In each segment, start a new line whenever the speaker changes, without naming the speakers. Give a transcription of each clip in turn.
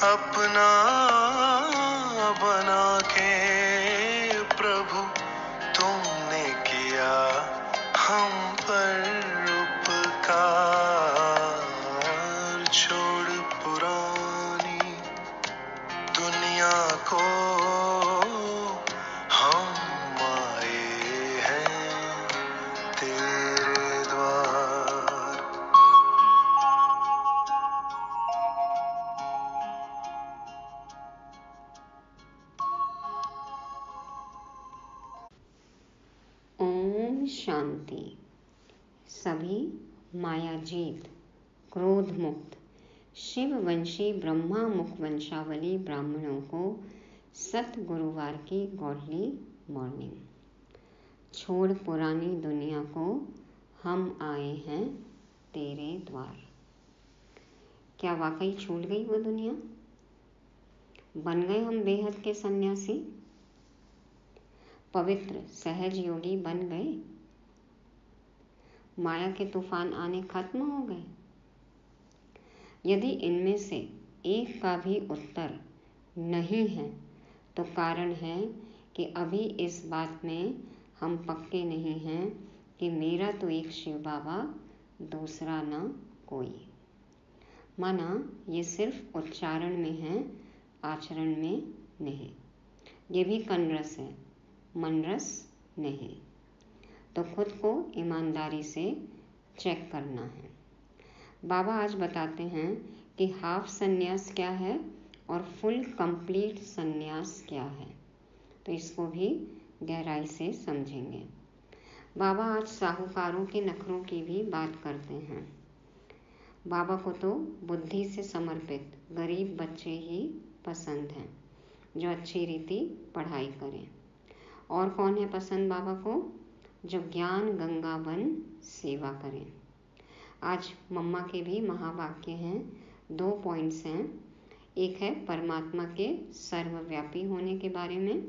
अपना बना के प्रभु तुमने किया हम पर उपकार। छोड़ पुरानी दुनिया को हम आए हैं तेरे द्वार।
ओम शांति। सभी मायाजीत, क्रोध मुक्त, शिववंशी ब्रह्मा मुख वंशावली ब्राह्मणों को सत गुरुवार की गॉडली मॉर्निंग। छोड़ पुरानी दुनिया को हम आए हैं तेरे द्वार। क्या वाकई छूट गई वो दुनिया? बन गए हम बेहद के सन्यासी, पवित्र सहज योगी बन गए। माया के तूफान आने खत्म हो गए। यदि इनमें से एक का भी उत्तर नहीं है तो कारण है कि अभी इस बात में हम पक्के नहीं हैं कि मेरा तो एक शिव बाबा, दूसरा न कोई। माना ये सिर्फ उच्चारण में है, आचरण में नहीं। ये भी कनरस है, मनरस नहीं। तो खुद को ईमानदारी से चेक करना है। बाबा आज बताते हैं कि हाफ संन्यास क्या है और फुल कंप्लीट संन्यास क्या है। तो इसको भी गहराई से समझेंगे। बाबा आज साहूकारों के नखरों की भी बात करते हैं। बाबा को तो बुद्धि से समर्पित गरीब बच्चे ही पसंद हैं जो अच्छी रीति पढ़ाई करें। और कौन है पसंद बाबा को? जो ज्ञान गंगा बन सेवा करें। आज मम्मा के भी महावाक्य हैं। 2 पॉइंट्स हैं। एक है परमात्मा के सर्वव्यापी होने के बारे में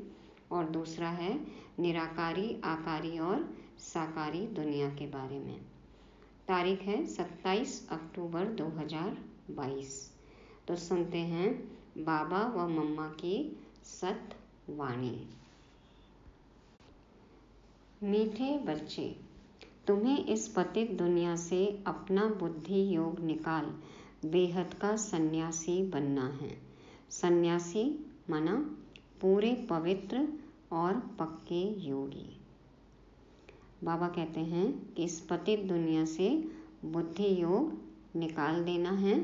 और दूसरा है निराकारी, आकारी और साकारी दुनिया के बारे में। तारीख है 27 अक्टूबर 2022। तो सुनते हैं बाबा व मम्मा की सत वाणी। मीठे बच्चे, तुम्हें इस पतित दुनिया से अपना बुद्धि योग निकाल बेहद का सन्यासी बनना है। सन्यासी माना पूरे पवित्र और पक्के योगी। बाबा कहते हैं कि इस पतित दुनिया से बुद्धि योग निकाल देना है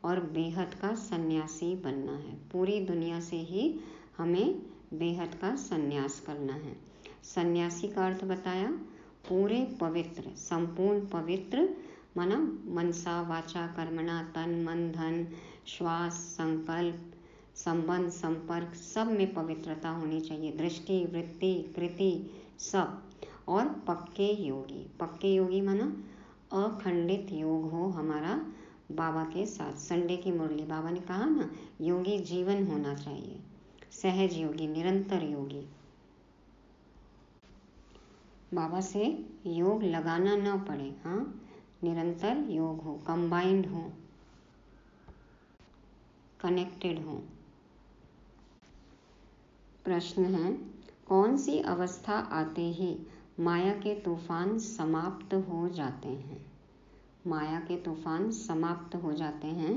और बेहद का सन्यासी बनना है। पूरी दुनिया से ही हमें बेहद का सन्यास करना है। सन्यासी का अर्थ बताया पूरे पवित्र, संपूर्ण पवित्र माना मनसा वाचा कर्मणा, तन मन धन श्वास संकल्प संबंध संपर्क सब में पवित्रता होनी चाहिए। दृष्टि वृत्ति कृति सब। और पक्के योगी, पक्के योगी माना अखंडित योग हो हमारा बाबा के साथ। संडे की मुरली बाबा ने कहा ना, योगी जीवन होना चाहिए। सहज योगी, निरंतर योगी। बाबा से योग लगाना ना पड़े, हाँ, निरंतर योग हो, कंबाइंड हो, कनेक्टेड हो। प्रश्न है, कौन सी अवस्था आते ही माया के तूफान समाप्त हो जाते हैं? माया के तूफान समाप्त हो जाते हैं,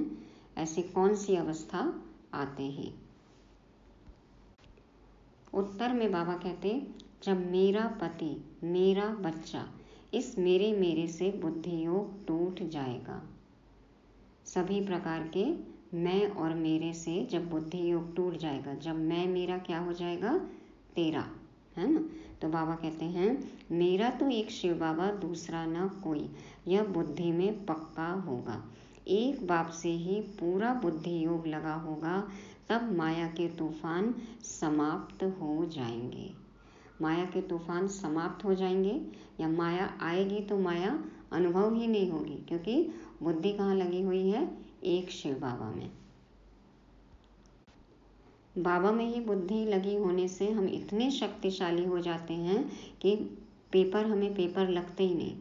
ऐसी कौन सी अवस्था आते ही? उत्तर में बाबा कहते, जब मेरा पति, मेरा बच्चा, इस मेरे से बुद्धि योग टूट जाएगा। सभी प्रकार के मैं और मेरे से जब बुद्धि योग टूट जाएगा, जब मैं मेरा क्या हो जाएगा? तेरा, है ना। तो बाबा कहते हैं मेरा तो एक शिव बाबा, दूसरा ना कोई। यह बुद्धि में पक्का होगा। एक बाप से ही पूरा बुद्धि योग लगा होगा, तब माया के तूफान समाप्त हो जाएंगे। माया के तूफान समाप्त हो जाएंगे या माया आएगी तो माया अनुभव ही नहीं होगी, क्योंकि बुद्धि कहाँ लगी हुई है? एक शिव बाबा में। बाबा में ही बुद्धि लगी होने से हम इतने शक्तिशाली हो जाते हैं कि पेपर हमें पेपर लगते ही नहीं,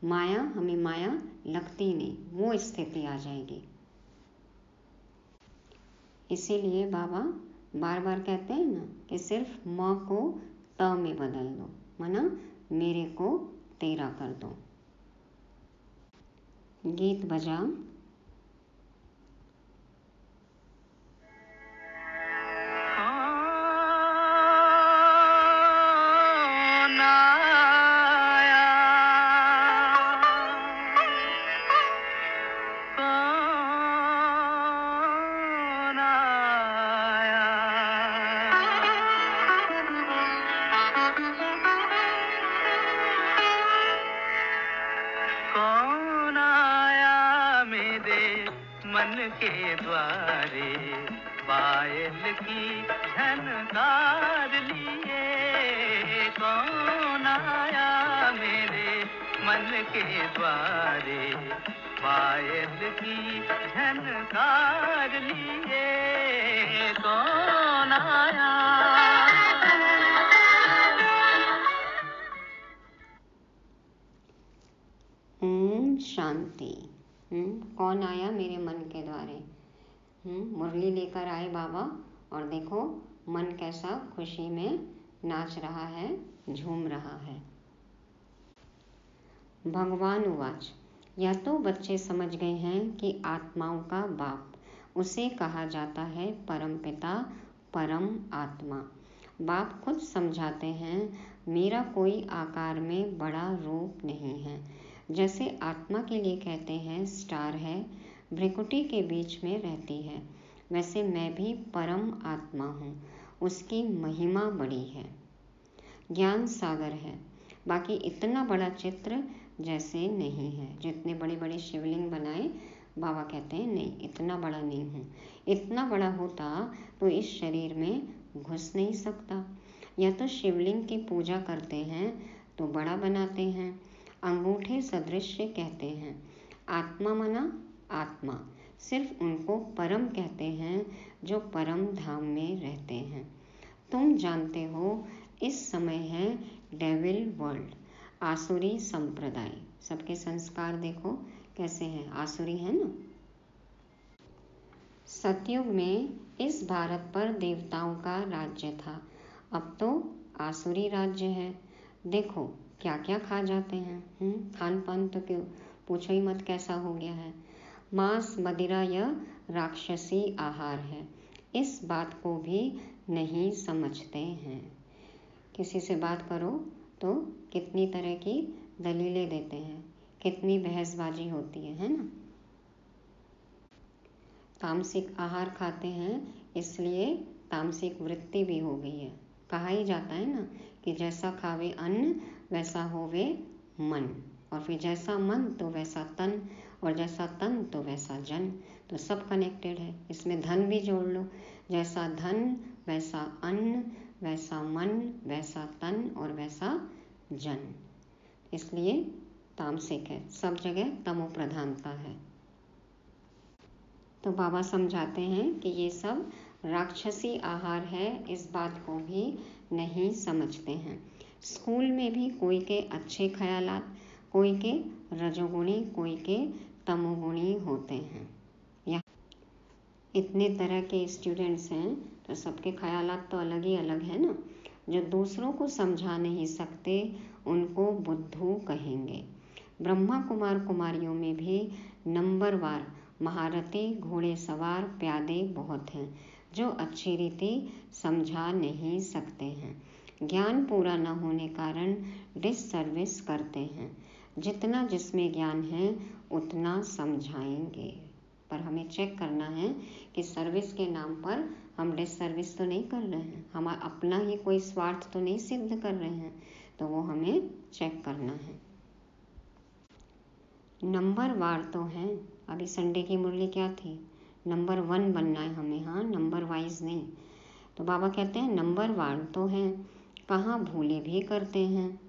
माया हमें माया लगती ही नहीं। वो स्थिति आ जाएगी। इसीलिए बाबा बार बार कहते हैं ना कि सिर्फ म को त में बदल दो, माना मेरे को तेरा कर दो। गीत बजा।
मन के द्वारे पायल की झनकार लिए, कौन आया मेरे मन के द्वारे पायल की झनकार लिए, कौन आया।
ओम शांति। कौन आया मेरे मन के द्वारे? मुरली लेकर आए बाबा, और देखो मन कैसा खुशी में नाच रहा है, झूम रहा है। भगवान उवाच। यह तो बच्चे समझ गए हैं कि आत्माओं का बाप उसे कहा जाता है परम पिता, परम आत्मा। बाप खुद समझाते हैं, मेरा कोई आकार में बड़ा रूप नहीं है। जैसे आत्मा के लिए कहते हैं स्टार है, भ्रिकुटी के बीच में रहती है, वैसे मैं भी परम आत्मा हूँ, उसकी महिमा बड़ी है, ज्ञान सागर है। बाकी इतना बड़ा चित्र जैसे नहीं है। जितने बड़े बड़े शिवलिंग बनाए, बाबा कहते हैं नहीं, इतना बड़ा नहीं हूँ। इतना बड़ा होता तो इस शरीर में घुस नहीं सकता। या तो शिवलिंग की पूजा करते हैं तो बड़ा बनाते हैं, अंगूठे सदृश कहते हैं। आत्मा मना आत्मा, सिर्फ उनको परम कहते हैं जो परम धाम में रहते हैं। तुम जानते हो इस समय है डेविल वर्ल्ड, आसुरी संप्रदाय। सबके संस्कार देखो कैसे हैं, आसुरी है ना। सतयुग में इस भारत पर देवताओं का राज्य था, अब तो आसुरी राज्य है। देखो क्या क्या खा जाते हैं। खान पान तो क्यों पूछो ही मत, कैसा हो गया है। मांस मदिरा यह राक्षसी आहार है, इस बात को भी नहीं समझते हैं। किसी से बात करो तो कितनी तरह की दलीलें देते हैं, कितनी बहसबाजी होती है ना। तामसिक आहार खाते हैं, इसलिए तामसिक वृत्ति भी हो गई है। कहा ही जाता है ना कि जैसा खावे अन्न वैसा होवे मन, और फिर जैसा मन तो वैसा तन, और जैसा तन तो वैसा जन। तो सब कनेक्टेड है, इसमें धन भी जोड़ लो। जैसा धन वैसा अन्न, वैसा मन वैसा तन, और वैसा जन। इसलिए तामसिक है, सब जगह तमो प्रधानता है। तो बाबा समझाते हैं कि ये सब राक्षसी आहार है, इस बात को भी नहीं समझते हैं। स्कूल में भी कोई के अच्छे ख्यालात, कोई के रजोगुणी, कोई के तमोगुणी होते हैं। या इतने तरह के स्टूडेंट्स हैं तो सबके ख्यालात तो अलग ही अलग है ना। जो दूसरों को समझा नहीं सकते उनको बुद्धू कहेंगे। ब्रह्मा कुमार कुमारियों में भी नंबरवार महारथी घोड़े सवार प्यादे बहुत हैं, जो अच्छी रीति समझा नहीं सकते हैं। ज्ञान पूरा न होने कारण डिससर्विस करते हैं। जितना जिसमें ज्ञान है उतना समझाएंगे, पर हमें चेक करना है कि सर्विस के नाम पर हम डिससर्विस तो नहीं कर रहे हैं, हम अपना ही कोई स्वार्थ तो नहीं सिद्ध कर रहे हैं। तो वो हमें चेक करना है। नंबर वार तो हैं। अभी संडे की मुरली क्या थी, नंबर 1 बनना है हमें, हाँ, नंबर वाइज नहीं। तो बाबा कहते हैं नंबर वार तो हैं, कहाँ भूले भी करते हैं।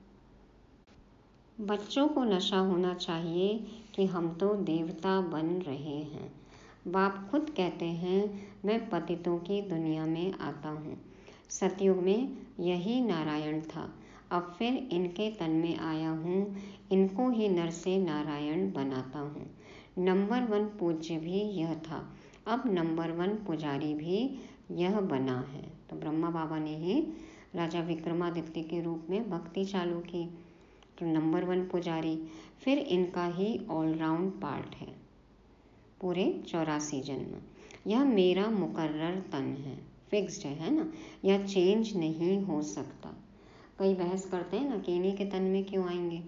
बच्चों को नशा होना चाहिए कि हम तो देवता बन रहे हैं। बाप खुद कहते हैं मैं पतितों की दुनिया में आता हूँ। सतयुग में यही नारायण था, अब फिर इनके तन में आया हूँ, इनको ही नर से नारायण बनाता हूँ। नंबर 1 पूज्य भी यह था, अब नंबर 1 पुजारी भी यह बना है। तो ब्रह्मा बाबा ने ही राजा विक्रमादित्य के रूप में भक्ति चालू की। तो नंबर 1 पुजारी, फिर इनका ही ऑलराउंड पार्ट है पूरे 84 जन्म। यह मेरा मुकर्रर तन है, फिक्स्ड है ना, यह चेंज नहीं हो सकता। कई बहस करते हैं ना कि इन्हीं के तन में क्यों आएंगे,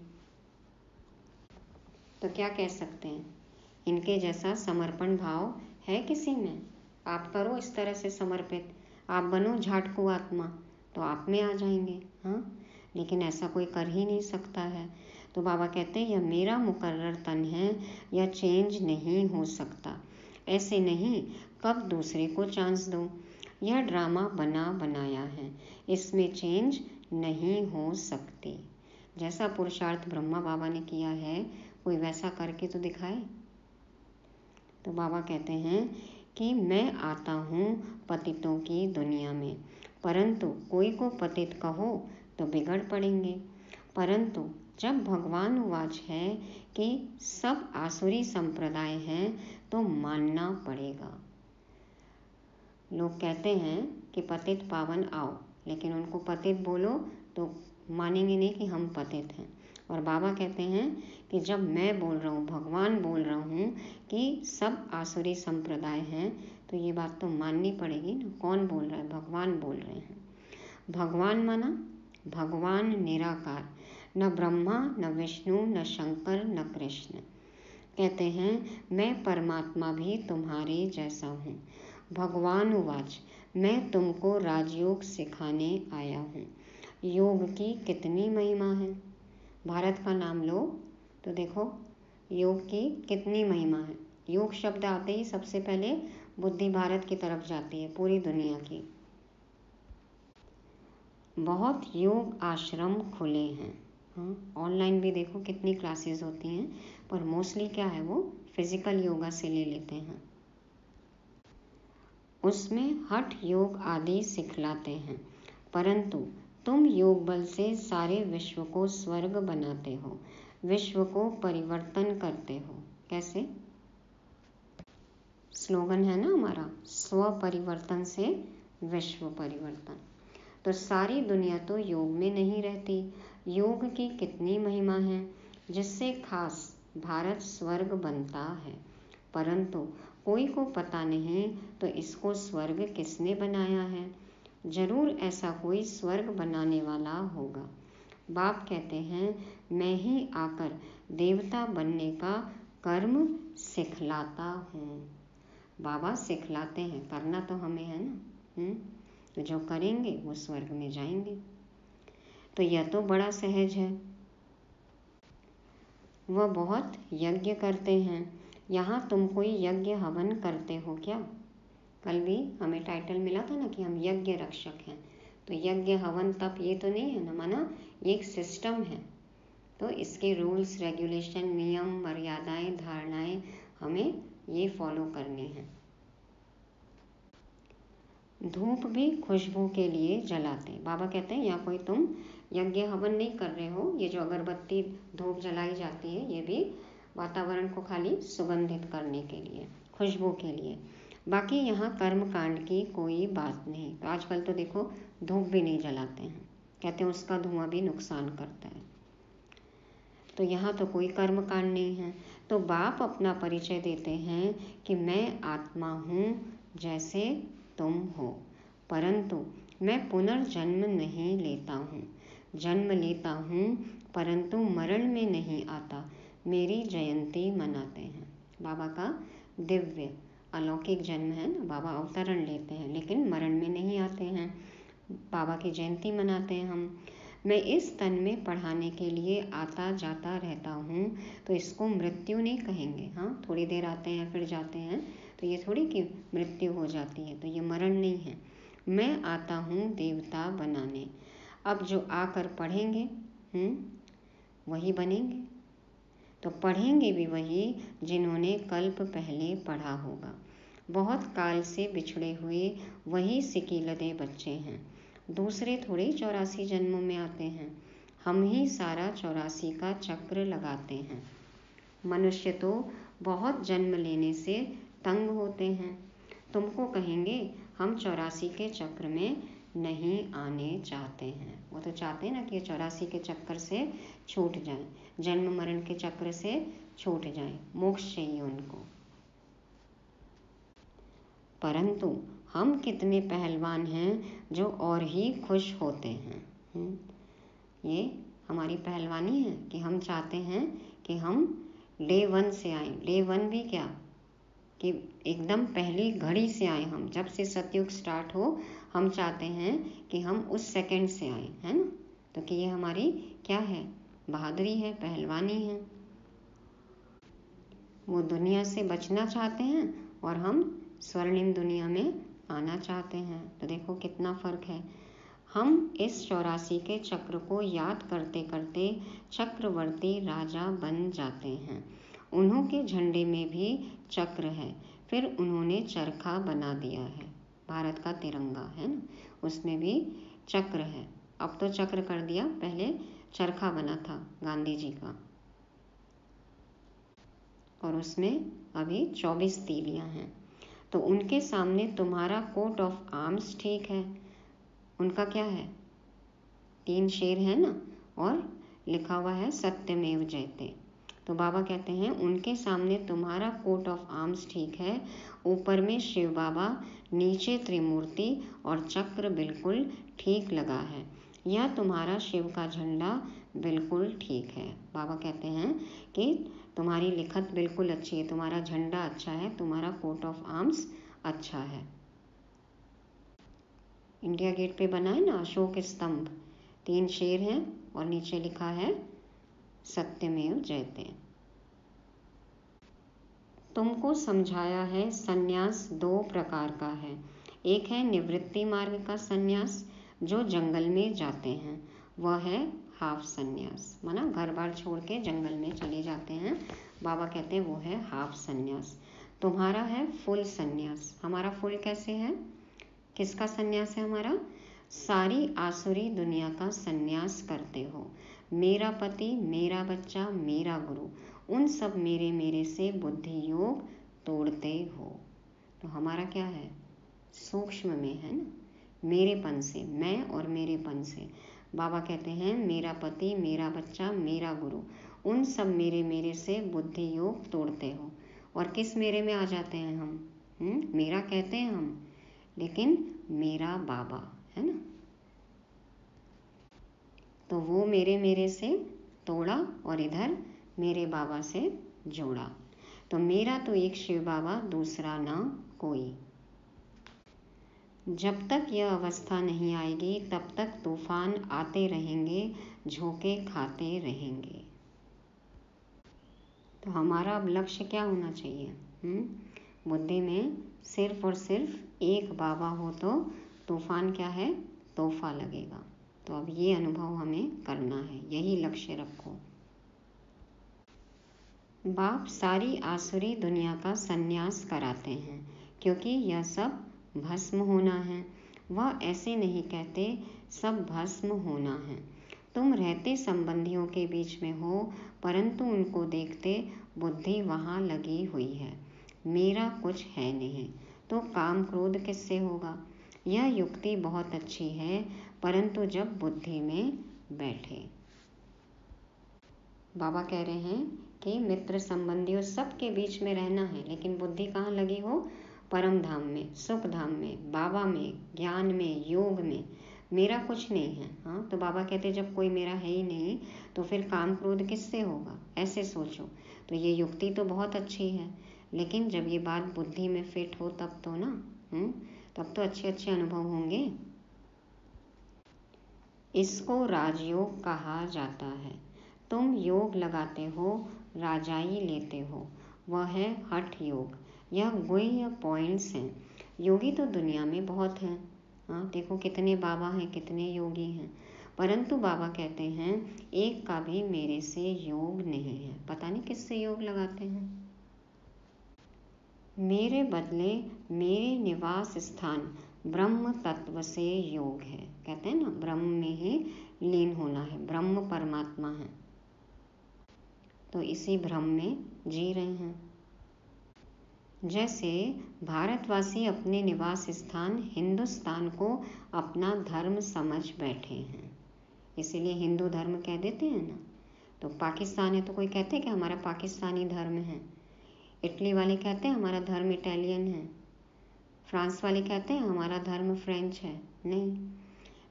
तो क्या कह सकते हैं, इनके जैसा समर्पण भाव है किसी में? आप करो इस तरह से समर्पित, आप बनो झाटकू आत्मा, तो आप में आ जाएंगे। हाँ, लेकिन ऐसा कोई कर ही नहीं सकता है। तो बाबा कहते हैं यह मेरा मुकर्रर तन है, यह चेंज नहीं हो सकता। ऐसे नहीं, कब दूसरे को चांस दो। यह ड्रामा बना बनाया है, इसमें चेंज नहीं हो सकती। जैसा पुरुषार्थ ब्रह्मा बाबा ने किया है, कोई वैसा करके तो दिखाए। तो बाबा कहते हैं कि मैं आता हूँ पतितों की दुनिया में, परंतु कोई को पतित कहो तो बिगड़ पड़ेंगे। परंतु जब भगवान उवाच है कि सब आसुरी संप्रदाय हैं, तो मानना पड़ेगा। लोग कहते हैं कि पतित पावन आओ, लेकिन उनको पतित बोलो तो मानेंगे नहीं कि हम पतित हैं। और बाबा कहते हैं कि जब मैं बोल रहा हूँ, भगवान बोल रहा हूँ कि सब आसुरी संप्रदाय हैं, तो ये बात तो माननी पड़ेगी ना। कौन बोल रहा है? भगवान बोल रहे हैं। भगवान माना भगवान निराकार, न ब्रह्मा न विष्णु न शंकर न कृष्ण। कहते हैं मैं परमात्मा भी तुम्हारे जैसा हूँ। भगवान उवाच, मैं तुमको राजयोग सिखाने आया हूँ। योग की कितनी महिमा है। भारत का नाम लो तो देखो योग की कितनी महिमा है। योग शब्द आते ही सबसे पहले बुद्धि भारत की तरफ जाती है, पूरी दुनिया की। बहुत योग आश्रम खुले हैं। हाँ, ऑनलाइन भी देखो कितनी क्लासेस होती हैं, पर मोस्टली क्या है, वो फिजिकल योगा से ले लेते हैं। उसमें हठ योग आदि सिखलाते हैं, परंतु तुम योग बल से सारे विश्व को स्वर्ग बनाते हो, विश्व को परिवर्तन करते हो। कैसे? स्लोगन है ना हमारा, स्व परिवर्तन से विश्व परिवर्तन। तो सारी दुनिया तो योग में नहीं रहती। योग की कितनी महिमा है, जिससे खास भारत स्वर्ग बनता है। परंतु कोई को पता नहीं तो इसको स्वर्ग किसने बनाया है। जरूर ऐसा कोई स्वर्ग बनाने वाला होगा। बाप कहते हैं मैं ही आकर देवता बनने का कर्म सिखलाता हूँ। बाबा सिखलाते हैं, करना तो हमें है ना। तो जो करेंगे वो स्वर्ग में जाएंगे। तो यह तो बड़ा सहज है। वह बहुत यज्ञ करते हैं। यहाँ तुम कोई यज्ञ हवन करते हो क्या? कल भी हमें टाइटल मिला था ना कि हम यज्ञ रक्षक हैं। तो यज्ञ हवन तप ये तो नहीं है ना, माना ये एक सिस्टम है। तो इसके रूल्स रेगुलेशन, नियम मर्यादाएं धारणाएं हमें ये फॉलो करनी है। धूप भी खुशबू के लिए जलाते। बाबा कहते हैं यहाँ कोई तुम यज्ञ हवन नहीं कर रहे हो। ये जो अगरबत्ती धूप जलाई जाती है, ये भी वातावरण को खाली सुगंधित करने के लिए, खुशबू के लिए। बाकी यहाँ कर्म कांड की कोई बात नहीं। तो आजकल तो देखो धूप भी नहीं जलाते हैं, कहते हैं उसका धुआं भी नुकसान करता है। तो यहाँ तो कोई कर्म कांड नहीं है। तो बाप अपना परिचय देते हैं कि मैं आत्मा हूँ जैसे तुम हो, परंतु मैं पुनर्जन्म नहीं लेता हूँ। जन्म लेता हूँ परंतु मरण में नहीं आता। मेरी जयंती मनाते हैं। बाबा का दिव्य अलौकिक जन्म है ना, बाबा अवतरण लेते हैं लेकिन मरण में नहीं आते हैं। बाबा की जयंती मनाते हैं हम। मैं इस तन में पढ़ाने के लिए आता जाता रहता हूँ, तो इसको मृत्यु नहीं कहेंगे। हाँ, थोड़ी देर आते हैं फिर जाते हैं, तो ये थोड़ी कि मृत्यु हो जाती है, तो ये मरण नहीं है। मैं आता हूँ देवता बनाने। अब जो आकर पढ़ेंगे वही बनेंगे। तो पढ़ेंगे भी वही जिन्होंने कल्प पहले पढ़ा होगा। बहुत काल से बिछड़े हुए वही सिकीलदे बच्चे हैं। दूसरे थोड़े 84 जन्मों में आते हैं। हम ही सारा 84 का चक्र लगाते हैं। मनुष्य तो बहुत जन्म लेने से तंग होते हैं। तुमको कहेंगे हम 84 के चक्र में नहीं आने चाहते हैं। वो तो चाहते हैं ना कि 84 के चक्कर से छूट जाए, जन्म मरण के चक्र से छूट जाए, मोक्ष चाहिए उनको। परंतु हम कितने पहलवान हैं जो और ही खुश होते हैं। ये हमारी पहलवानी है कि हम चाहते हैं कि हम डे 1 से आए। डे 1 भी क्या कि एकदम पहली घड़ी से आए। हम जब से सतयुग स्टार्ट हो हम चाहते हैं कि हम उस सेकंड से आए, है ना। तो कि ये हमारी क्या है, बहादुरी है, पहलवानी है। वो दुनिया से बचना चाहते हैं और हम स्वर्णिम दुनिया में आना चाहते हैं। तो देखो कितना फर्क है। हम इस 84 के चक्र को याद करते करते चक्रवर्ती राजा बन जाते हैं। उन्हों के झंडे में भी चक्र है, फिर उन्होंने चरखा बना दिया है। भारत का तिरंगा है ना, उसमें भी चक्र है। अब तो चक्र कर दिया, पहले चरखा बना था गांधी जी का, और उसमें अभी 24 तीलियां हैं। तो उनके सामने तुम्हारा कोट ऑफ आर्म्स ठीक है, उनका क्या है, 3 शेर है ना, और लिखा हुआ है सत्यमेव जयते। तो बाबा कहते हैं उनके सामने तुम्हारा कोट ऑफ आर्म्स ठीक है, ऊपर में शिव बाबा, नीचे त्रिमूर्ति और चक्र बिल्कुल ठीक लगा है। यह तुम्हारा शिव का झंडा बिल्कुल ठीक है। बाबा कहते हैं कि तुम्हारी लिखत बिल्कुल अच्छी है, तुम्हारा झंडा अच्छा है, तुम्हारा कोट ऑफ आर्म्स अच्छा है। इंडिया गेट पे बना है ना अशोक स्तंभ, 3 शेर हैं और नीचे लिखा है सत्यमेव जयते। तुमको समझाया है सन्यास 2 प्रकार का है। एक है निवृत्ति मार्ग का सन्यास, जो जंगल में जाते हैं, वह है हाफ सन्यास, माना घर बार छोड़ के जंगल में चले जाते हैं। बाबा कहते हैं वो है हाफ सन्यास। तुम्हारा है फुल सन्यास। हमारा फुल कैसे है, किसका सन्यास है हमारा, सारी आसुरी दुनिया का सन्यास करते हो। मेरा पति, मेरा बच्चा, मेरा गुरु, उन सब मेरे मेरे से बुद्धि योग तोड़ते हो। तो हमारा क्या है, सूक्ष्म में है ना, मेरेपन से, मैं और मेरेपन से। बाबा कहते हैं मेरा पति, मेरा बच्चा, मेरा गुरु, उन सब मेरे मेरे से बुद्धि योग तोड़ते हो। और किस मेरे में आ जाते हैं हम, मेरा कहते हैं हम, लेकिन मेरा बाबा है ना। तो वो मेरे मेरे से तोड़ा और इधर मेरे बाबा से जोड़ा। तो मेरा तो एक शिव बाबा, दूसरा ना कोई। जब तक यह अवस्था नहीं आएगी तब तक तूफान आते रहेंगे, झोंके खाते रहेंगे। तो हमारा अब लक्ष्य क्या होना चाहिए, बुद्धि में सिर्फ और सिर्फ एक बाबा हो तो तूफान क्या है, तोहफा लगेगा। तो अब ये अनुभव हमें करना है, यही लक्ष्य रखो। बाप सारी आसुरी दुनिया का सन्यास कराते हैं, क्योंकि यह सब भस्म होना है। वह ऐसे नहीं कहते सब भस्म होना है। तुम रहते संबंधियों के बीच में हो, परंतु उनको देखते बुद्धि वहाँ लगी हुई है। मेरा कुछ है नहीं, तो काम क्रोध किससे होगा। यह युक्ति बहुत अच्छी है, परंतु जब बुद्धि में बैठे। बाबा कह रहे हैं कि मित्र संबंधियों सबके बीच में रहना है, लेकिन बुद्धि कहाँ लगी हो, परम धाम में, सुख धाम में, बाबा में, ज्ञान में, योग में। मेरा कुछ नहीं है। हाँ, तो बाबा कहते जब कोई मेरा है ही नहीं तो फिर काम क्रोध किससे होगा, ऐसे सोचो। तो ये युक्ति तो बहुत अच्छी है, लेकिन जब ये बात बुद्धि में फिट हो तब तो ना, तब तो अच्छे अच्छे अनुभव होंगे। इसको राजयोग कहा जाता है। तुम योग लगाते हो, राजाई लेते हो, वह है हठ योग। यह गुह्य पॉइंट्स हैं। योगी तो दुनिया में बहुत हैं। हाँ, देखो कितने बाबा हैं, कितने योगी हैं, परंतु बाबा कहते हैं एक का भी मेरे से योग नहीं है। पता नहीं किससे योग लगाते हैं। मेरे बदले मेरे निवास स्थान ब्रह्म तत्व से योग है। कहते हैं ना, ब्रह्म में ही लीन होना है, ब्रह्म परमात्मा है, तो इसी भ्रम में जी रहे हैं। जैसे भारतवासी अपने निवास स्थान हिंदुस्तान को अपना धर्म समझ बैठे हैं, इसीलिए हिंदू धर्म कह देते हैं ना। तो पाकिस्तान है तो कोई कहते हैं कि हमारा पाकिस्तानी धर्म है, इटली वाले कहते हैं हमारा धर्म इटालियन है, फ्रांस वाले कहते हैं हमारा धर्म फ्रेंच है। नहीं,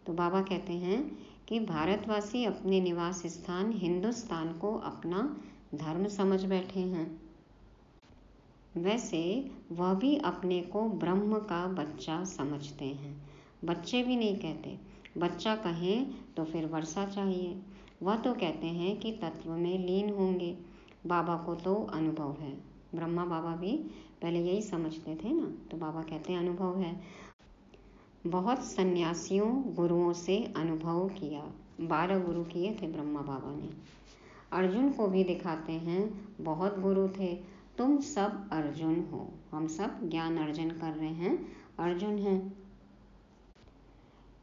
तो बाबा कहते हैं कि भारतवासी अपने निवास स्थान हिंदुस्तान को अपना धर्म समझ बैठे हैं। वैसे वह भी अपने को ब्रह्म का बच्चा समझते हैं। बच्चे भी नहीं कहते, बच्चा कहें तो फिर वर्षा चाहिए। वह तो कहते हैं कि तत्व में लीन होंगे। बाबा को तो अनुभव है। ब्रह्मा बाबा भी पहले यही समझते थे ना, तो बाबा कहते हैं अनुभव है। बहुत सन्यासियों गुरुओं से अनुभव किया, 12 गुरु किए थे ब्रह्मा बाबा ने। अर्जुन को भी दिखाते हैं बहुत गुरु थे, तुम सब अर्जुन हो, हम सब ज्ञान अर्जन कर रहे हैं, अर्जुन हैं।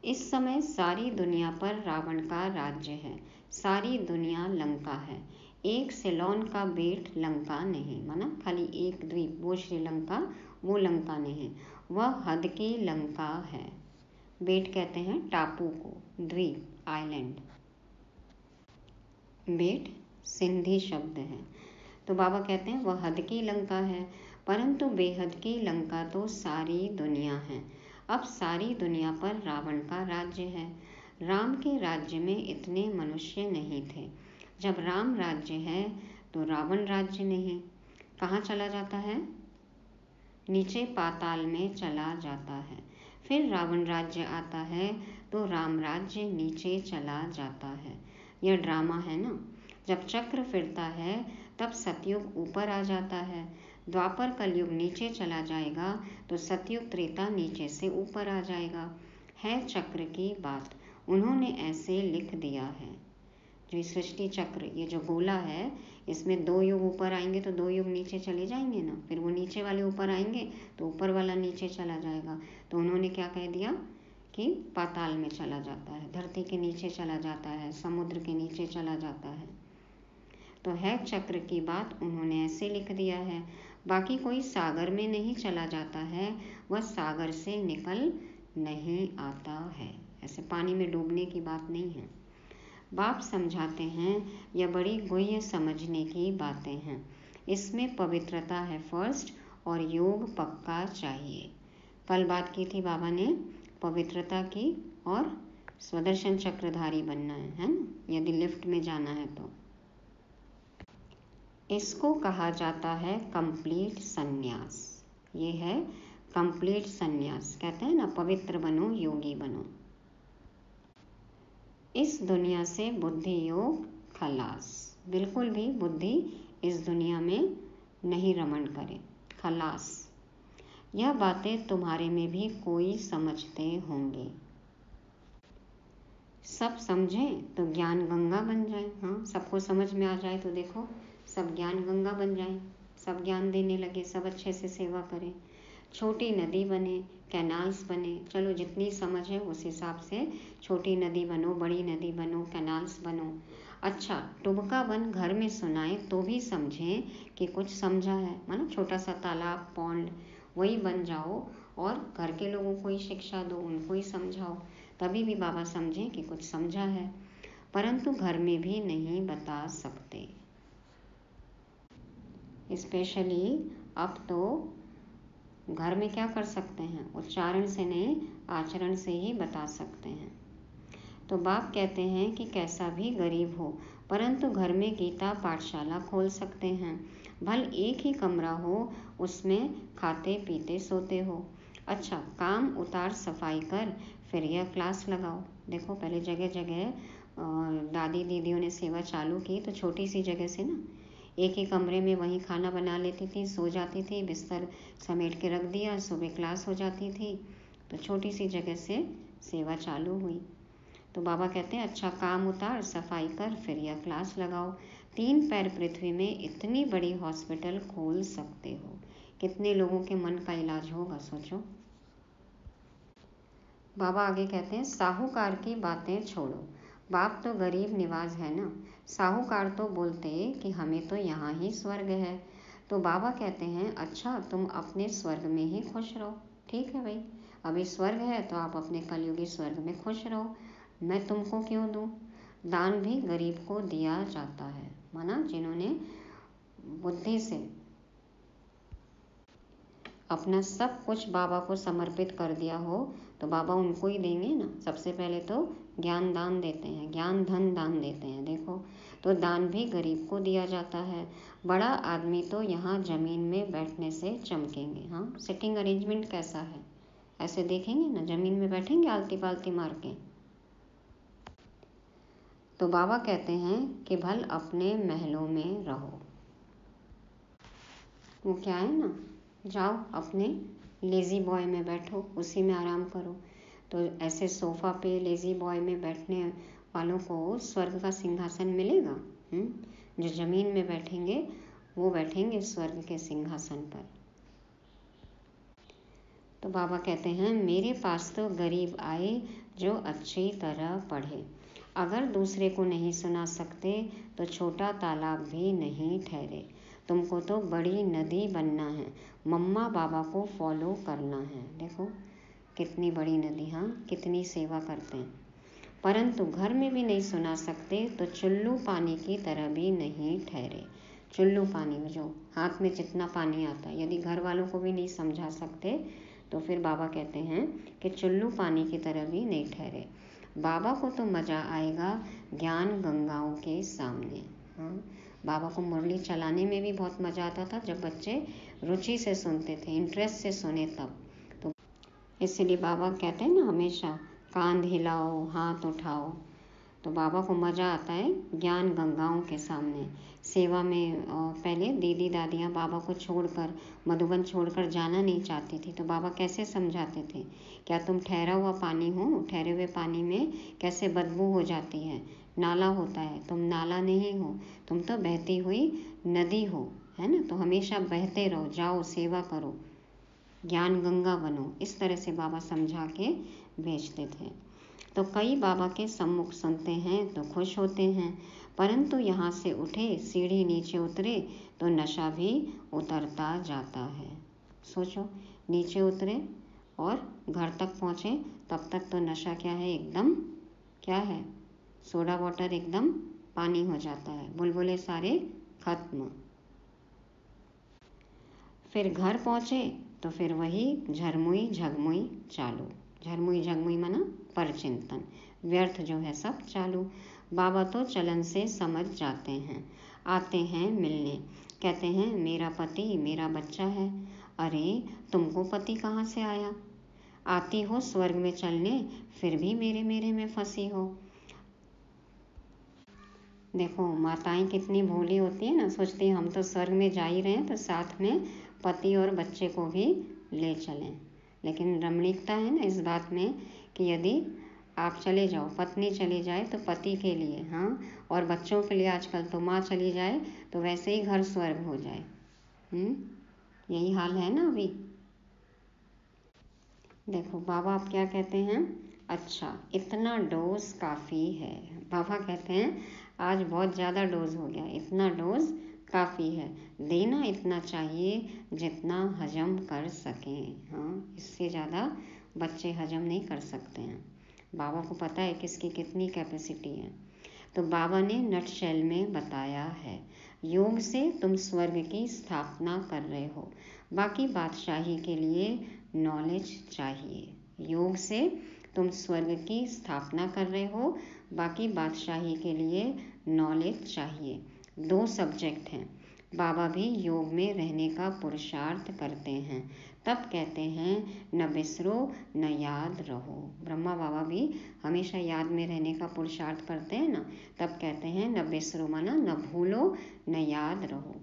इस समय सारी दुनिया पर रावण का राज्य है, सारी दुनिया लंका है। एक सिलोन का बेट लंका नहीं, माना खाली एक द्वीप, वो श्रीलंका, वो लंका नहीं, वह हद की लंका है। बेट कहते हैं टापू को, द्वीप, आइलैंड। बेट सिंधी शब्द है। तो बाबा कहते हैं वह हद की लंका है, परंतु बेहद की लंका तो सारी दुनिया है। अब सारी दुनिया पर रावण का राज्य है। राम के राज्य में इतने मनुष्य नहीं थे। जब राम राज्य है तो रावण राज्य नहीं। कहाँ चला जाता है? नीचे पाताल में चला जाता है। फिर रावण राज्य आता है तो राम राज्य नीचे चला जाता है। यह ड्रामा है ना। जब चक्र फिरता है तब सतयुग ऊपर आ जाता है, द्वापर कलयुग नीचे चला जाएगा तो सतयुग त्रेता नीचे से ऊपर आ जाएगा। है चक्र की बात, उन्होंने ऐसे लिख दिया है। जो सृष्टि चक्र, ये जो गोला है, इसमें 2 युग ऊपर आएंगे तो 2 युग नीचे चले जाएंगे ना, फिर वो नीचे वाले ऊपर आएंगे तो ऊपर वाला नीचे चला जाएगा। तो उन्होंने क्या कह दिया कि पाताल में चला जाता है, धरती के नीचे चला जाता है, समुद्र के नीचे चला जाता है। तो है चक्र की बात, उन्होंने ऐसे लिख दिया है। बाकी कोई सागर में नहीं चला जाता है, वह सागर से निकल नहीं आता है। ऐसे पानी में डूबने की बात नहीं है। बाप समझाते हैं यह बड़ी गुह्य समझने की बातें हैं। इसमें पवित्रता है फर्स्ट, और योग पक्का चाहिए। कल बात की थी बाबा ने पवित्रता की, और स्वदर्शन चक्रधारी बनना है ना, यदि लिफ्ट में जाना है तो। इसको कहा जाता है कंप्लीट संन्यास। ये है कंप्लीट संन्यास। कहते हैं ना पवित्र बनो, योगी बनो। इस दुनिया से बुद्धि योग खलास। बिल्कुल भी बुद्धि इस दुनिया में नहीं रमण करे, खलास। यह बातें तुम्हारे में भी कोई समझते होंगे। सब समझें तो ज्ञान गंगा बन जाए। हाँ, सबको समझ में आ जाए तो देखो सब ज्ञान गंगा बन जाए, सब ज्ञान देने लगे, सब अच्छे से सेवा करें, छोटी नदी बने, कैनाल्स बने। चलो जितनी समझ है उस हिसाब से छोटी नदी बनो, बड़ी नदी बनो, कैनाल्स बनो। अच्छा, टुबका बन घर में सुनाए तो भी समझें कि कुछ समझा है, मानो छोटा सा तालाब, पॉन्ड, वही बन जाओ और घर के लोगों को ही शिक्षा दो, उनको ही समझाओ, तभी भी बाबा समझें कि कुछ समझा है। परंतु घर में भी नहीं बता सकते। स्पेशली अब तो घर में क्या कर सकते हैं, उच्चारण से नहीं आचरण से ही बता सकते हैं। तो बाप कहते हैं कि कैसा भी गरीब हो परंतु घर में गीता पाठशाला खोल सकते हैं। भल एक ही कमरा हो, उसमें खाते पीते सोते हो। अच्छा, काम उतार सफाई कर, फिर यह क्लास लगाओ। देखो पहले जगह जगह दादी दीदियों ने सेवा चालू की तो छोटी सी जगह से ना, एक ही कमरे में वहीं खाना बना लेती थी, सो जाती थी, बिस्तर समेट के रख दिया, सुबह क्लास हो जाती थी। तो छोटी सी जगह से सेवा चालू हुई। तो बाबा कहते हैं अच्छा काम उतार, सफाई कर, फिर यह क्लास लगाओ। 3 पैर पृथ्वी में इतनी बड़ी हॉस्पिटल खोल सकते हो, कितने लोगों के मन का इलाज होगा सोचो। बाबा आगे कहते हैं साहूकार की बातें छोड़ो, बाप तो गरीब निवाज है ना। साहूकार तो बोलते कि हमें तो यहाँ ही स्वर्ग है। तो बाबा कहते हैं अच्छा तुम अपने स्वर्ग में ही खुश रहो। ठीक है भाई, अभी स्वर्ग है तो आप अपने कलयुगी स्वर्ग में खुश रहो, मैं तुमको क्यों दूँ। दान भी गरीब को दिया जाता है, माना जिन्होंने बुद्धि से अपना सब कुछ बाबा को समर्पित कर दिया हो तो बाबा उनको ही देंगे ना। सबसे पहले तो ज्ञान दान देते हैं, ज्ञान धन दान देते हैं। देखो, तो दान भी गरीब को दिया जाता है। बड़ा आदमी तो यहाँ ज़मीन में बैठने से चमकेंगे। हाँ, सिटिंग अरेंजमेंट कैसा है, ऐसे देखेंगे ना, ज़मीन में बैठेंगे आलती पालती मार के। तो बाबा कहते हैं कि भल अपने महलों में रहो। वो क्या है ना, जाओ अपने लेज़ी बॉय में बैठो, उसी में आराम करो। तो ऐसे सोफ़ा पे लेज़ी बॉय में बैठने वालों को स्वर्ग का सिंहासन मिलेगा। जो ज़मीन में बैठेंगे वो बैठेंगे स्वर्ग के सिंहासन पर। तो बाबा कहते हैं मेरे पास तो गरीब आए जो अच्छी तरह पढ़े। अगर दूसरे को नहीं सुना सकते तो छोटा तालाब भी नहीं ठहरे। तुमको तो बड़ी नदी बनना है, मम्मा बाबा को फॉलो करना है। देखो कितनी बड़ी नदी, हाँ, कितनी सेवा करते हैं। परंतु घर में भी नहीं सुना सकते तो चुल्लू पानी की तरह भी नहीं ठहरे। चुल्लू पानी में जो हाथ में जितना पानी आता है, यदि घर वालों को भी नहीं समझा सकते तो फिर बाबा कहते हैं कि चुल्लू पानी की तरह भी नहीं ठहरे। बाबा को तो मज़ा आएगा ज्ञान गंगाओं के सामने। हाँ, बाबा को मुरली चलाने में भी बहुत मज़ा आता था जब बच्चे रुचि से सुनते थे, इंटरेस्ट से सुने तब। तो इसलिए बाबा कहते हैं ना हमेशा कांध हिलाओ, हाथ उठाओ। तो बाबा को मज़ा आता है ज्ञान गंगाओं के सामने। सेवा में पहले दीदी दादियाँ बाबा को छोड़कर, मधुबन छोड़कर जाना नहीं चाहती थी। तो बाबा कैसे समझाते थे, क्या तुम ठहरा हुआ पानी हो, ठहरे हुए पानी में कैसे बदबू हो जाती है, नाला होता है, तुम नाला नहीं हो, तुम तो बहती हुई नदी हो, है ना। तो हमेशा बहते रहो, जाओ सेवा करो, ज्ञान गंगा बनो। इस तरह से बाबा समझा के भेजते थे। तो कई बाबा के सम्मुख सुनते हैं तो खुश होते हैं, परंतु यहाँ से उठे सीढ़ी नीचे उतरे तो नशा भी उतरता जाता है। सोचो, नीचे उतरे और घर तक पहुँचे तब तक तो नशा क्या है, एकदम क्या है, सोडा वाटर एकदम पानी हो जाता है, बुलबुले सारे खत्म। फिर घर पहुँचे तो फिर वही झरमुई झगमुई चालू। झरमुई झगमुई माना परचिंतन, व्यर्थ जो है सब चालू। बाबा तो चलन से समझ जाते हैं, आते हैं मिलने, कहते हैं मेरा पति मेरा बच्चा है। अरे तुमको पति कहाँ से आया, आती हो स्वर्ग में चलने फिर भी मेरे मेरे में फंसी हो। देखो माताएं कितनी भोली होती है ना, सोचती हैं हम तो स्वर्ग में जा ही रहे हैं तो साथ में पति और बच्चे को भी ले चलें। लेकिन रमणीकता है ना इस बात में कि यदि आप चले जाओ, पत्नी चली जाए तो पति के लिए, हाँ, और बच्चों के लिए आजकल तो माँ चली जाए तो वैसे ही घर स्वर्ग हो जाए। यही हाल है ना अभी। देखो बाबा आप क्या कहते हैं, अच्छा इतना डोज काफ़ी है। बाबा कहते हैं आज बहुत ज़्यादा डोज हो गया, इतना डोज काफ़ी है, देना इतना चाहिए जितना हजम कर सकें। हाँ, इससे ज़्यादा बच्चे हजम नहीं कर सकते हैं। बाबा को पता है किसकी कितनी कैपेसिटी है। तो बाबा ने नटशेल में बताया है, योग से तुम स्वर्ग की स्थापना कर रहे हो, बाकी बादशाही के लिए नॉलेज चाहिए। योग से तुम स्वर्ग की स्थापना कर रहे हो, बाकी बादशाही के लिए नॉलेज चाहिए। 2 सब्जेक्ट हैं। बाबा भी योग में रहने का पुरुषार्थ करते हैं, तब कहते हैं न बिसरो न याद रहो। ब्रह्मा बाबा भी हमेशा याद में रहने का पुरुषार्थ करते हैं ना, तब कहते हैं न बिसरो माना न भूलो न याद रहो।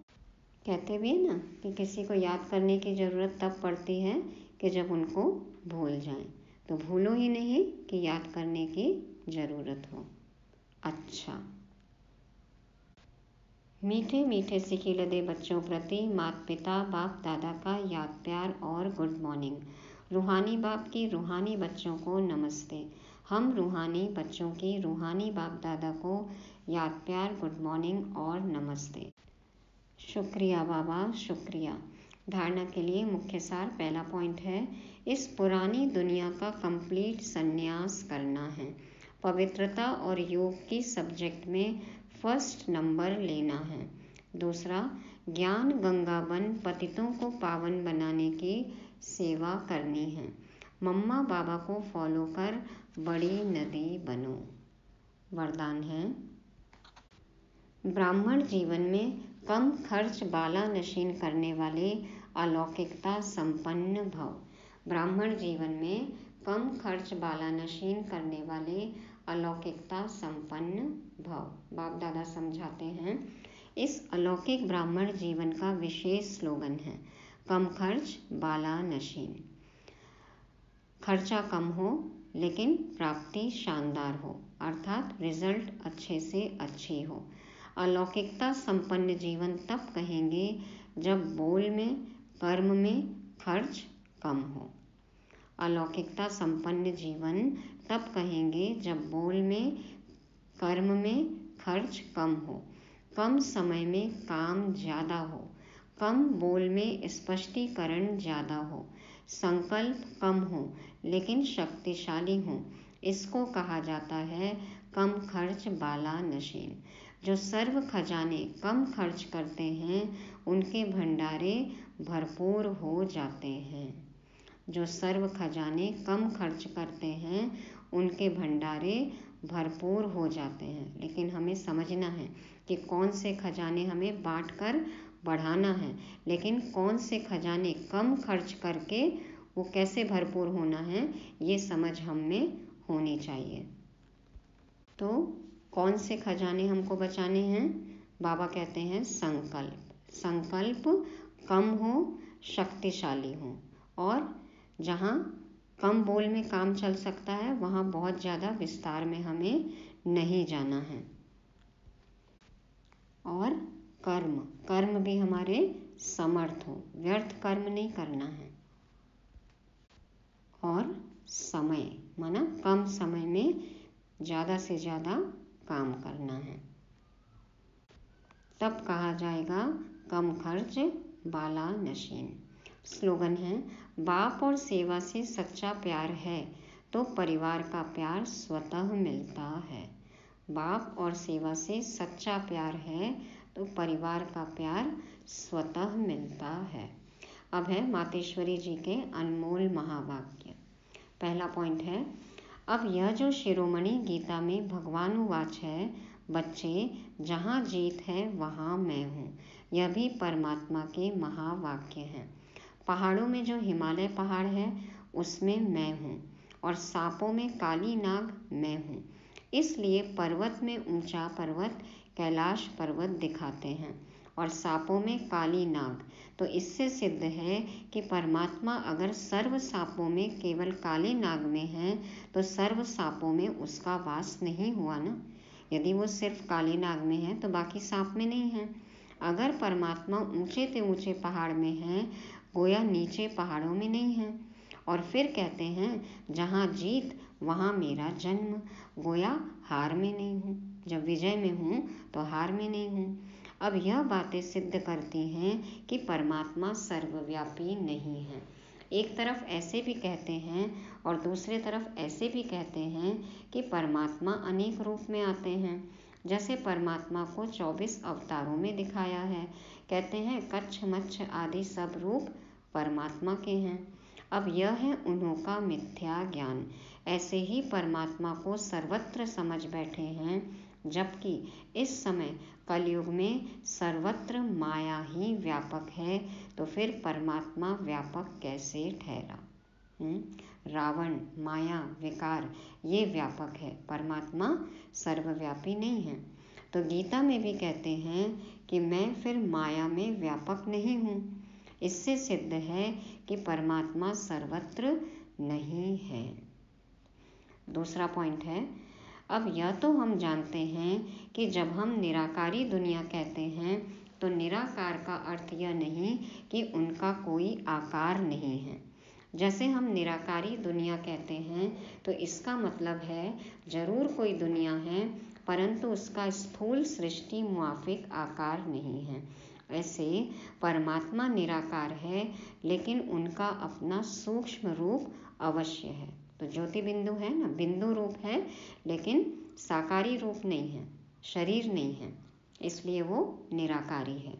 कहते भी है ना कि किसी को याद करने की ज़रूरत तब पड़ती है कि जब उनको भूल जाएं, तो भूलो ही नहीं कि याद करने की ज़रूरत हो। अच्छा, मीठे मीठे सिखिलदे बच्चों प्रति माता पिता बाप दादा का याद प्यार और गुड मॉर्निंग। रूहानी बाप की रूहानी बच्चों को नमस्ते। हम रूहानी बच्चों की रूहानी बाप दादा को याद प्यार गुड मॉर्निंग और नमस्ते। शुक्रिया बाबा, शुक्रिया। धारणा के लिए मुख्य सार, पहला पॉइंट है, इस पुरानी दुनिया का कंप्लीट संन्यास करना है। पवित्रता और योग की सब्जेक्ट में फर्स्ट नंबर लेना है। दूसरा, ज्ञान गंगा बन पतितों को पावन बनाने की सेवा करनी है। मम्मा बाबा को फॉलो कर बड़ी नदी बनो। वरदान है, ब्राह्मण जीवन में कम खर्च बाला नशीन करने वाले अलौकिकता संपन्न भव। ब्राह्मण जीवन में कम खर्च बाला नशीन करने वाले अलौकिकता संपन्न भव। बाप दादा समझाते हैं, इस अलौकिक ब्राह्मण जीवन का विशेष स्लोगन है, कम खर्च बाला नशीन। खर्चा कम हो लेकिन प्राप्ति शानदार हो, अर्थात रिजल्ट अच्छे से अच्छी हो। अलौकिकता संपन्न जीवन तब कहेंगे जब बोल में, कर्म में खर्च कम हो। अलौकिकता संपन्न जीवन तब कहेंगे जब बोल में, कर्म में खर्च कम हो, कम समय में काम ज़्यादा हो, कम बोल में स्पष्टीकरण ज़्यादा हो, संकल्प कम हो लेकिन शक्तिशाली हो। इसको कहा जाता है कम खर्च बाला नशीन। जो सर्व खजाने कम खर्च करते हैं उनके भंडारे भरपूर हो जाते हैं। जो सर्व खजाने कम खर्च करते हैं उनके भंडारे भरपूर हो जाते हैं। लेकिन हमें समझना है कि कौन से खजाने हमें बांट कर बढ़ाना है, लेकिन कौन से खजाने कम खर्च करके वो कैसे भरपूर होना है, ये समझ हम में होनी चाहिए। तो कौन से खजाने हमको बचाने हैं? बाबा कहते हैं संकल्प। संकल्प कम हो, शक्तिशाली हो, और जहाँ कम बोल में काम चल सकता है वहाँ बहुत ज़्यादा विस्तार में हमें नहीं जाना है। और कर्म, कर्म भी हमारे समर्थ हो, व्यर्थ कर्म नहीं करना है। और समय, माना कम समय में ज़्यादा से ज़्यादा काम करना है, तब कहा जाएगा कम खर्च बाला नशीन। स्लोगन है, बाप और सेवा से सच्चा प्यार है तो परिवार का प्यार स्वतः मिलता है। बाप और सेवा से सच्चा प्यार है तो परिवार का प्यार स्वतः मिलता है। अब है मातेश्वरी जी के अनमोल महावाक्य। पहला पॉइंट है, अब यह जो शिरोमणि गीता में भगवान उवाच है, बच्चे जहाँ जीत है वहाँ मैं हूँ, यह भी परमात्मा के महावाक्य हैं। पहाड़ों में जो हिमालय पहाड़ है उसमें मैं हूँ, और सांपों में काली नाग मैं हूँ। इसलिए पर्वत में ऊंचा पर्वत कैलाश पर्वत दिखाते हैं और सांपों में काली नाग। तो इससे सिद्ध है कि परमात्मा अगर सर्व सांपों में केवल काले नाग में है तो सर्व सांपों में उसका वास नहीं हुआ ना। यदि वो सिर्फ काले नाग में है तो बाकी सांप में नहीं है। अगर परमात्मा ऊंचे से ऊंचे पहाड़ में है, गोया नीचे पहाड़ों में नहीं है। और फिर कहते हैं जहाँ जीत वहाँ मेरा जन्म, गोया हार में नहीं हूँ। जब विजय में हूँ तो हार में नहीं हूँ। अब यह बातें सिद्ध करती हैं कि परमात्मा सर्वव्यापी नहीं है। एक तरफ ऐसे भी कहते हैं और दूसरे तरफ ऐसे भी कहते हैं कि परमात्मा अनेक रूप में आते हैं। जैसे परमात्मा को 24 अवतारों में दिखाया है। कहते हैं कच्छ मच्छ आदि सब रूप परमात्मा के हैं। अब यह है उन्हों का मिथ्या ज्ञान। ऐसे ही परमात्मा को सर्वत्र समझ बैठे हैं, जबकि इस समय कलयुग में सर्वत्र माया ही व्यापक है, तो फिर परमात्मा व्यापक कैसे ठहरा? रावण, माया, विकार ये व्यापक है, परमात्मा सर्वव्यापी नहीं है। तो गीता में भी कहते हैं कि मैं फिर माया में व्यापक नहीं हूँ। इससे सिद्ध है कि परमात्मा सर्वत्र नहीं है। दूसरा पॉइंट है, अब यह तो हम जानते हैं कि जब हम निराकारी दुनिया कहते हैं तो निराकार का अर्थ यह नहीं कि उनका कोई आकार नहीं है। जैसे हम निराकारी दुनिया कहते हैं तो इसका मतलब है जरूर कोई दुनिया है, परंतु उसका स्थूल सृष्टि मुआफिक आकार नहीं है। ऐसे परमात्मा निराकार है, लेकिन उनका अपना सूक्ष्म रूप अवश्य है। तो ज्योति बिंदु है ना, बिंदु रूप है, लेकिन साकारी रूप नहीं है, शरीर नहीं है, इसलिए वो निराकारी है।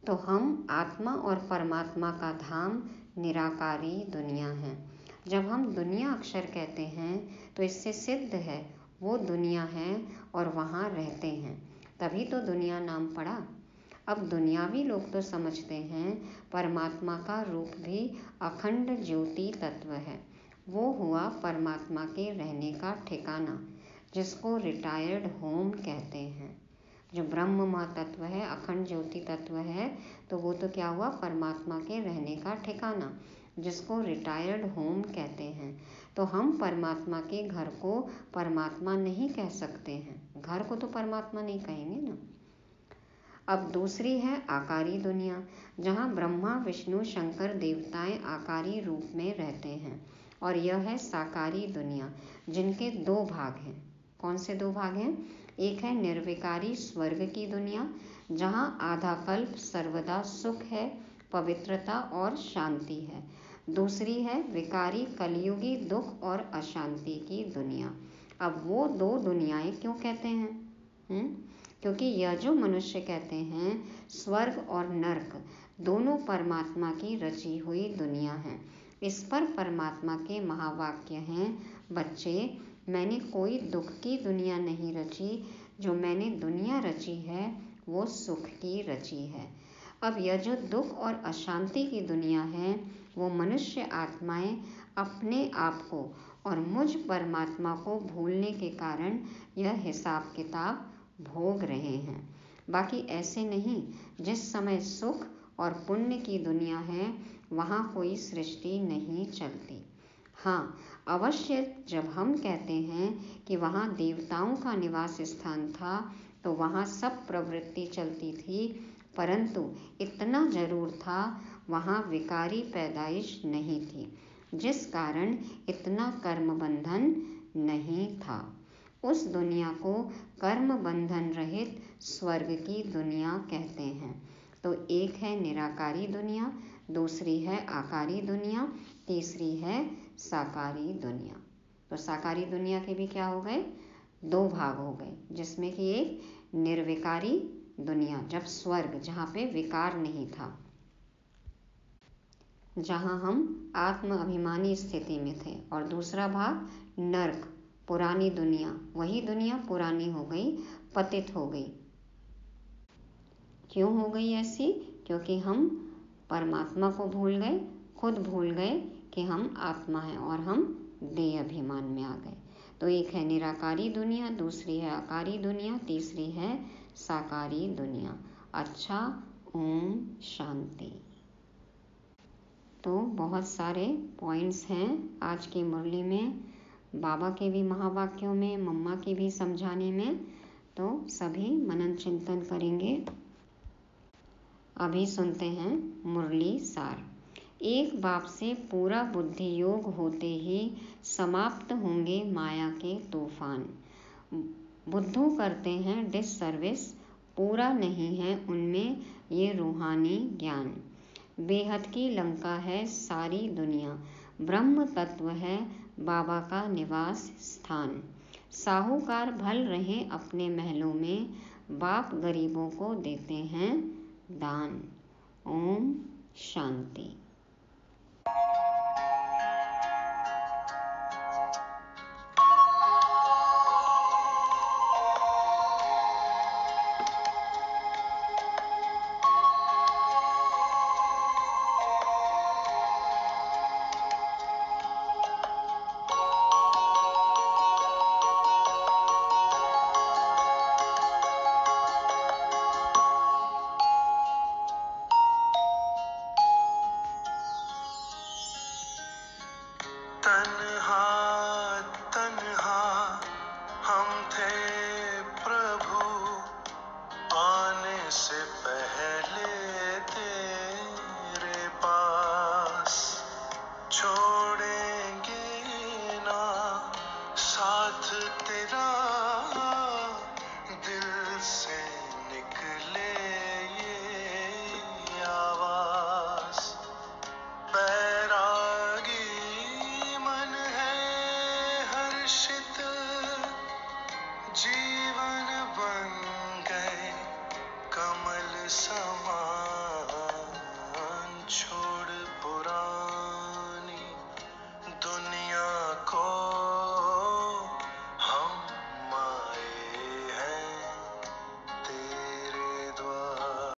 तो हम आत्मा और परमात्मा का धाम निराकारी दुनिया है। जब हम दुनिया अक्षर कहते हैं तो इससे सिद्ध है वो दुनिया है और वहाँ रहते हैं, तभी तो दुनिया नाम पड़ा। अब दुनियावी लोग तो समझते हैं परमात्मा का रूप भी अखंड ज्योति तत्व है, वो हुआ परमात्मा के रहने का ठिकाना, जिसको रिटायर्ड होम कहते हैं। जो ब्रह्म तत्व है, अखंड ज्योति तत्व है, तो वो तो क्या हुआ, परमात्मा के रहने का ठिकाना, जिसको रिटायर्ड होम कहते हैं। तो हम परमात्मा के घर को परमात्मा नहीं कह सकते हैं, घर को तो परमात्मा नहीं कहेंगे ना। अब दूसरी है आकारी दुनिया, जहाँ ब्रह्मा विष्णु शंकर देवताएं आकारी रूप में रहते हैं। और यह है साकारी दुनिया, जिनके दो भाग हैं। कौन से दो भाग हैं? एक है निर्विकारी स्वर्ग की दुनिया, जहाँ आधा कल्प सर्वदा सुख है, पवित्रता और शांति है। दूसरी है विकारी कलयुगी दुख और अशांति की दुनिया। अब वो दो दुनियाएं क्यों कहते हैं? क्योंकि यह जो मनुष्य कहते हैं स्वर्ग और नरक दोनों परमात्मा की रची हुई दुनिया है। इस पर परमात्मा के महावाक्य हैं, बच्चे मैंने कोई दुख की दुनिया नहीं रची, जो मैंने दुनिया रची है वो सुख की रची है। अब यह जो दुख और अशांति की दुनिया है वो मनुष्य आत्माएं अपने आप को और मुझ परमात्मा को भूलने के कारण यह हिसाब किताब भोग रहे हैं। बाकी ऐसे नहीं, जिस समय सुख और पुण्य की दुनिया है वहाँ कोई सृष्टि नहीं चलती। हाँ, अवश्य जब हम कहते हैं कि वहाँ देवताओं का निवास स्थान था तो वहाँ सब प्रवृत्ति चलती थी, परंतु इतना जरूर था वहाँ विकारी पैदाइश नहीं थी, जिस कारण इतना कर्म बंधन नहीं था। उस दुनिया को कर्म बंधन रहित स्वर्ग की दुनिया कहते हैं। तो एक है निराकारी दुनिया, दूसरी है आकारी दुनिया, तीसरी है साकारी दुनिया। तो साकारी दुनिया के भी क्या हो गए, दो भाग हो गए, जिसमें कि एक निर्विकारी दुनिया, जब स्वर्ग जहाँ पे विकार नहीं था, जहाँ हम आत्म अभिमानी स्थिति में थे, और दूसरा भाग नरक पुरानी दुनिया, वही दुनिया पुरानी हो गई, पतित हो गई। क्यों हो गई ऐसी? क्योंकि हम परमात्मा को भूल गए, खुद भूल गए कि हम आत्मा हैं और हम देह अभिमान में आ गए। तो एक है निराकारी दुनिया, दूसरी है आकारी दुनिया, तीसरी है साकारी दुनिया। अच्छा, ओम शांति। तो बहुत सारे पॉइंट्स हैं आज की मुरली में, बाबा के भी महावाक्यों में, मम्मा की भी समझाने में, तो सभी मनन चिंतन करेंगे। अभी सुनते हैं मुरली सार। एक बाप से पूरा बुद्धि योग होते ही समाप्त होंगे माया के तूफान। बुद्धू करते हैं डिससर्विस, पूरा नहीं है उनमें ये रूहानी ज्ञान। बेहद की लंका है सारी दुनिया, ब्रह्म तत्व है बाबा का निवास स्थान। साहूकार भल रहे अपने महलों में, बाप गरीबों को देते हैं दान। ओम शांति।
तन